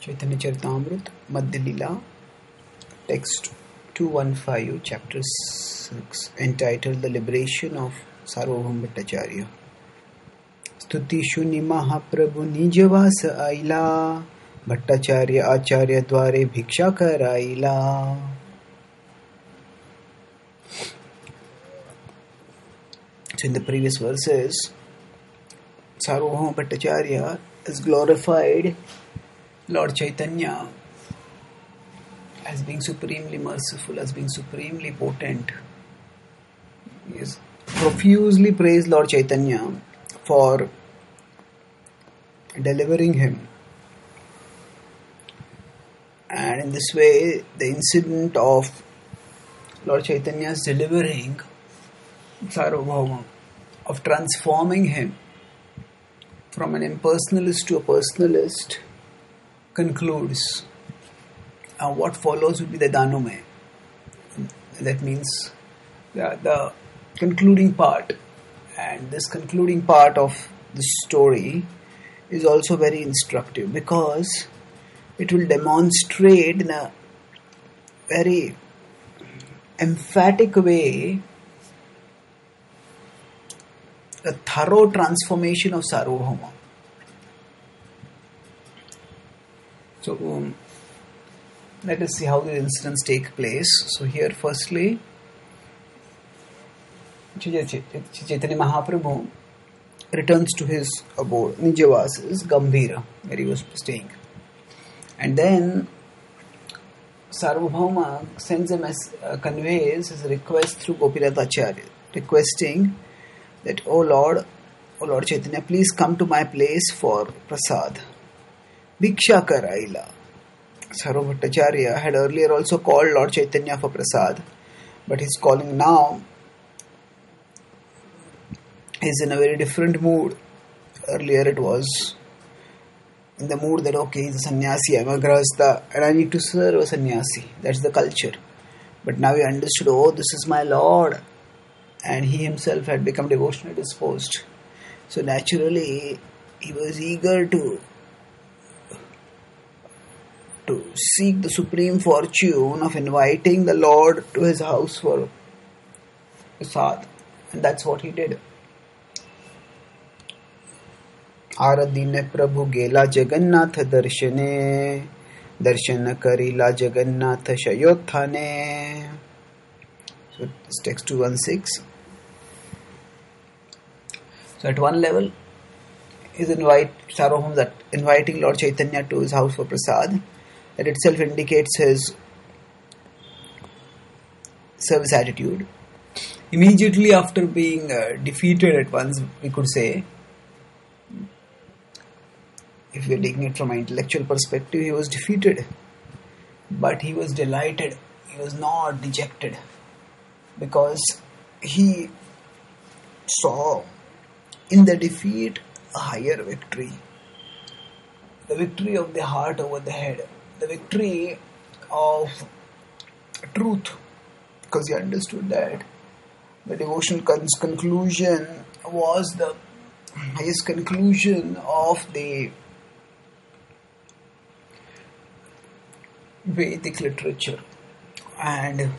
Chaitanya Charitamrita, Madhya Lila, text 215, chapter 6, entitled The Liberation of Sarvabhauma Bhattacharya. Stuti Shuni Mahaprabhu Nijavasa Aila, Bhattacharya Acharya Dware Bhiksha Karaila. So in the previous verses, Sarvabhauma Bhattacharya is glorified Lord Chaitanya as being supremely merciful, as being supremely potent. He has profusely praised Lord Chaitanya for delivering him. And in this way, the incident of Lord Chaitanya's delivering Sarvabhauma, of transforming him from an impersonalist to a personalist, concludes. What follows will be the Danume. That means the concluding part. And this concluding part of the story is also very instructive because it will demonstrate in a very emphatic way the thorough transformation of Sarvabhauma. So, let us see how the incidents take place. So here firstly, Chaitanya Mahaprabhu returns to his abode, Nijavas, Gambhira, where he was staying. And then Sarvabhauma sends him conveys his request through Gopinath Acharya, requesting that, O Lord Chaitanya, please come to my place for prasad. Bhiksha Karaila. Sarvabhauma Bhattacharya had earlier also called Lord Chaitanya for prasad, but his calling now is in a very different mood. Earlier it was in the mood that, okay, he's a sannyasi, I'm a grahastha, and I need to serve a sannyasi. That's the culture. But now he understood, oh, this is my Lord, and he himself had become devotionally disposed. So naturally, he was eager to seek the supreme fortune of inviting the Lord to his house for prasad. And that's what he did. Aradine Prabhu Gela Jagannath Darshane Darshana Karila Jagannath Shayothane. So it's text 216. So at one level, Sarvabhauma inviting Lord Chaitanya to his house for prasad. That itself indicates his service attitude. Immediately after being defeated at once, we could say, if we are taking it from an intellectual perspective, he was defeated. But he was delighted. He was not dejected. Because he saw in the defeat a higher victory. The victory of the heart over the head. The victory of truth, because he understood that the devotional conclusion was the highest conclusion of the Vedic literature. And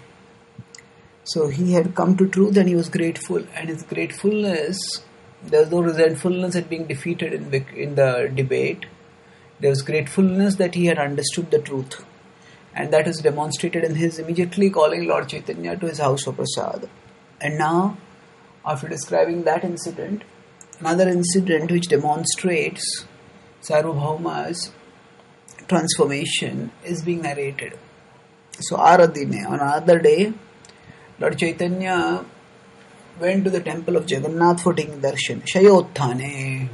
so he had come to truth and he was grateful, and his gratefulness, there was no resentfulness at being defeated in the debate. There was gratefulness that he had understood the truth, and that is demonstrated in his immediately calling Lord Chaitanya to his house for prasad. And now, after describing that incident, another incident which demonstrates Sarvabhauma's transformation is being narrated. So, Aradine, on another day, Lord Chaitanya went to the temple of Jagannath for taking darshan. Shayothane.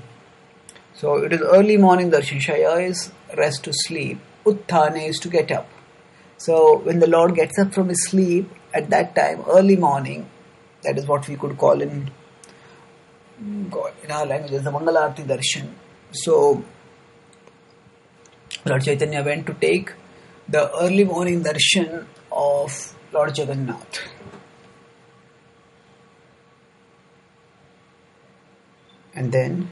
So it is early morning darshan. Shaya is rest to sleep. Utthane is to get up. So when the Lord gets up from his sleep, at that time, early morning, that is what we could call in our language as the Mangalarti darshan. So Lord Chaitanya went to take the early morning darshan of Lord Jagannath. And then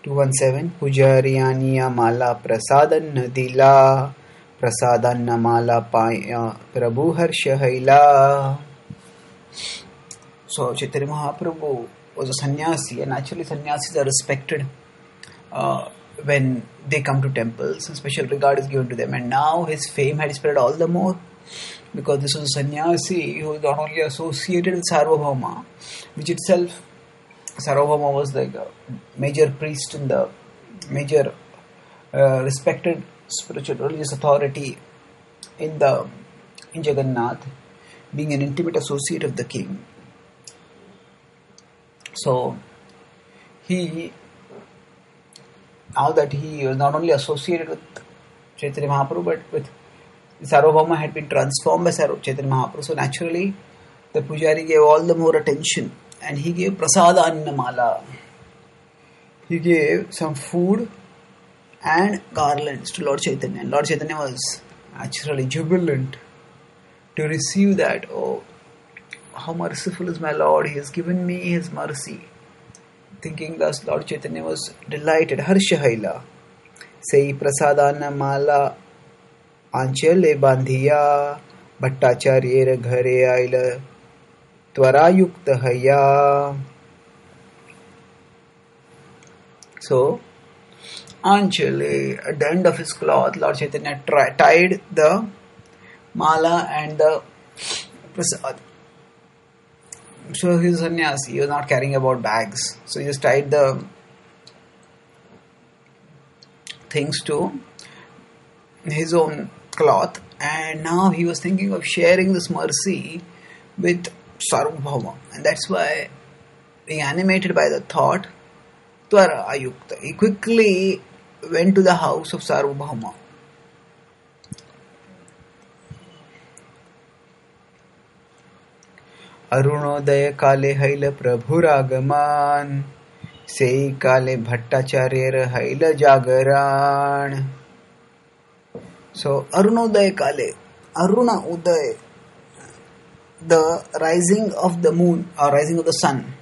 217 Pujariyaniya Mala Prasadan Dila Prasadan Mala Paya Prabhu Harsha Haila. So Chaitanya Mahaprabhu was a sannyasi, and naturally sannyasis are respected when they come to temples, and special regard is given to them. And now his fame had spread all the more because this was a sannyasi who was not only associated with Sarvabhauma, which itself, Sarvabhauma was like a major priest in the major respected spiritual religious authority in Jagannath, being an intimate associate of the king. So now that he was not only associated with Chaitanya Mahaprabhu, but with Sarvabhauma had been transformed by Chaitanya Mahaprabhu. So naturally, the Pujari gave all the more attention, and he gave Prasada Annamala. He gave some food and garlands to Lord Chaitanya. And Lord Chaitanya was naturally jubilant to receive that. Oh, how merciful is my Lord, he has given me his mercy. Thinking thus, Lord Chaitanya was delighted. Harsha Haila. Sei prasadana mala anchale bandhiya bhattacharya ghare aila tvarayukta haya. So, anchale, at the end of his cloth, Lord Chaitanya tied the mala and the prasad. So he was a sannyasi, he was not carrying about bags. So he just tied the things to his own cloth, and now he was thinking of sharing this mercy with Sarvabhauma. And that's why, being animated by the thought, Tvara Ayukta, he quickly went to the house of Sarvabhauma. Arunodaya Kale Haila Prabhuragaman Sei Kale Bhattacharya Haila Jagaran. So Arunodaya Kale, Aruna Uday, the rising of the moon or rising of the sun.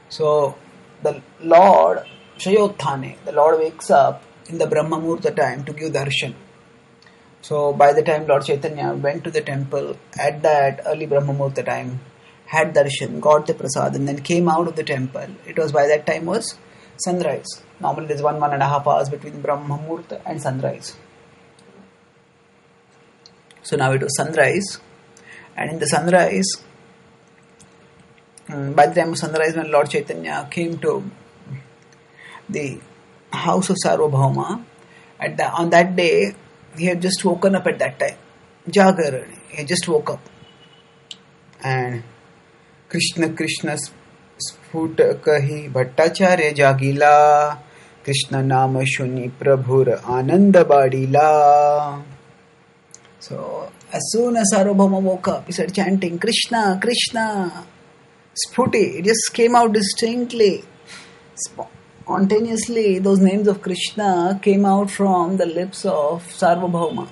So the Lord Shayothane, the Lord wakes up in the Brahma Murta time to give darshan. So by the time Lord Chaitanya went to the temple at that early Brahma Murta time, had darshan, got the prasad, and then came out of the temple. It was by that time was sunrise. Normally there's 1.5 hours between Brahma Murta and sunrise. So now it was sunrise, and in the sunrise, by the time of sunrise, when Lord Chaitanya came to the house of Sarvabhauma, on that day, he had just woken up at that time. Jagarani, he just woke up. And Krishna Sphuta Kahi Bhattacharya Jagila Krishna Nama Shuni Prabhur Ananda Badila. So as soon as Sarvabhauma woke up, he started chanting Krishna, Krishna. Sphuti, it just came out distinctly. Spontaneously, those names of Krishna came out from the lips of Sarvabhauma.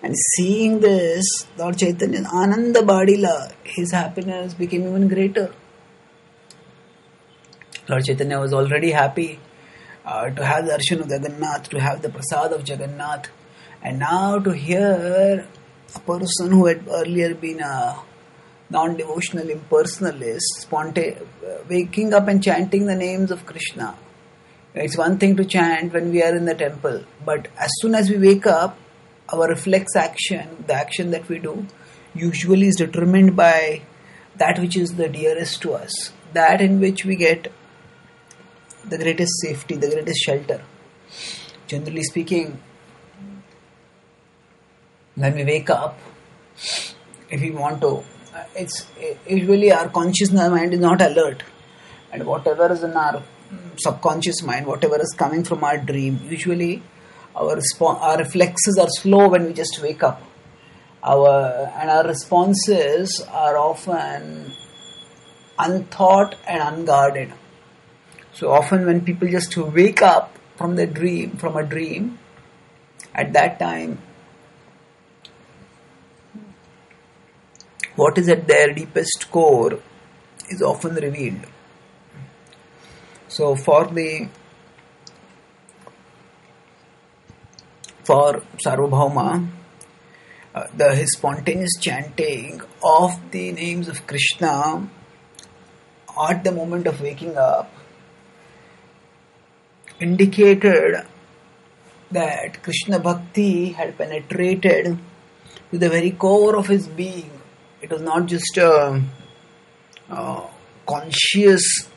And seeing this, Lord Chaitanya, Ananda Badila, his happiness became even greater. Lord Chaitanya was already happy to have the darshan of Jagannath, to have the prasad of Jagannath, and now to hear a person who had earlier been a non-devotional impersonalist, waking up and chanting the names of Krishna. It's one thing to chant when we are in the temple, but as soon as we wake up, our reflex action, the action that we do, usually is determined by that which is the dearest to us, that in which we get the greatest safety, the greatest shelter. Generally speaking, when we wake up, if we want to, it's usually our conscious mind is not alert, and whatever is in our subconscious mind, whatever is coming from our dream, usually our reflexes are slow when we just wake up. Our responses are often unthought and unguarded. So often when people just wake up from a dream, at that time, what is at their deepest core is often revealed. So for the for Sarvabhauma, his spontaneous chanting of the names of Krishna at the moment of waking up indicated that Krishna Bhakti had penetrated to the very core of his being. It was not just a conscious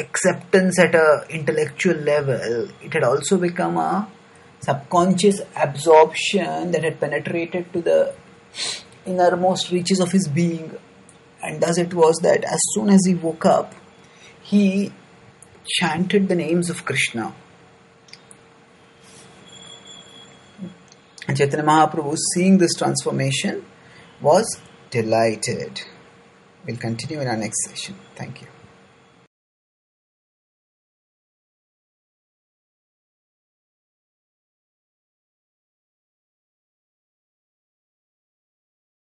acceptance at an intellectual level, it had also become a subconscious absorption that had penetrated to the innermost reaches of his being. And thus it was that as soon as he woke up, he chanted the names of Krishna. And Chaitanya Mahaprabhu, seeing this transformation, was delighted. We'll continue in our next session. Thank you.